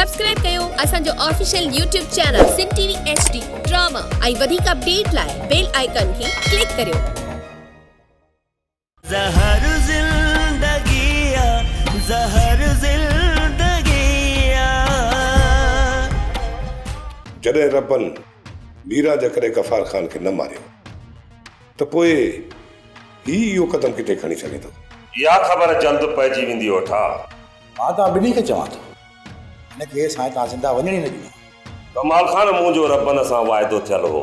Subscribe कयो असांजो official YouTube channel सिन TV HD drama ऐं वधीक अपडेट लाइ बेल आइकन खे क्लिक करियो। ज़हर ज़िंदगिया ज़हर ज़िंदगिया जॾहिं रबन मीरा जे करे गफ़ार खान खे न मारियो त पोइ इहो कदम किथे खणी सघे थो। इहा ख़बर जल्द पइजी वेंदी ओठा। मां त ॿिन्ही खे चवां थो हिनखे साईं तव्हां ज़िंदा वञण ई न ॾिनो। कमाल खान मुंहिंजो रबन सां वाइदो थियल हो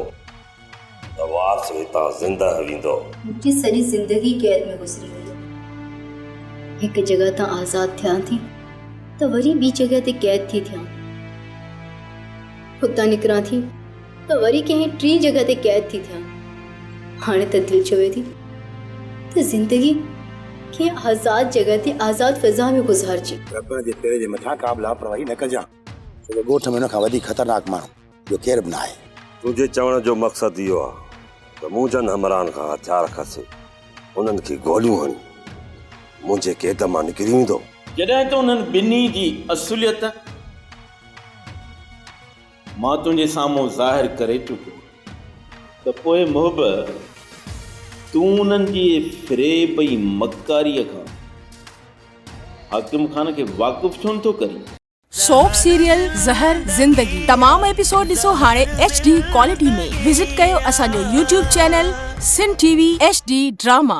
त वारस हितां ज़िंदा वेंदो। मुंहिंजी सॼी ज़िंदगी कैद में गुज़री वई। हिकु जॻह तां आज़ाद थियां थी त वरी ॿी जॻह ते कैद थी थियां। हुतां निकिरां थी त वरी कंहिं टी जॻह ते कैद थी थियां। हाणे त दिलि चवे थी त ज़िंदगी कंहिं आज़ाद जॻह ते आज़ाद फ़ज़ा में गुज़ारजे। रब जे पेर जे मथां का बि लापरवाही न कजां, छो जो ॻोठ में हुन खां वधीक ख़तरनाक माण्हू ॿियो केरु बि न आहे। तुंहिंजे चवण जो मक़सदु इहो आहे त मूं जन हमरान खां हथियार खसे उन्हनि खे गोलियूं हणी मुंहिंजे क़ैद मां निकिरी वेंदो। जॾहिं त उन्हनि ॿिन्ही जी असुलियत मां तुंहिंजे साम्हूं ज़ाहिर करे चुकियो त पोइ मुहब तूं उन्हनि जी फ़रेब ऐं मकारीअ खां हाकिम खान खे वाक़ुफ़ छो नथो करी। सोप सीरियल ज़हर ज़िंदगी तमाम एपिसोड ॾिसो हाणे HD क्वालिटी में। विजिट कयो असांजो YouTube चैनल सिन टीवी HD ड्रामा।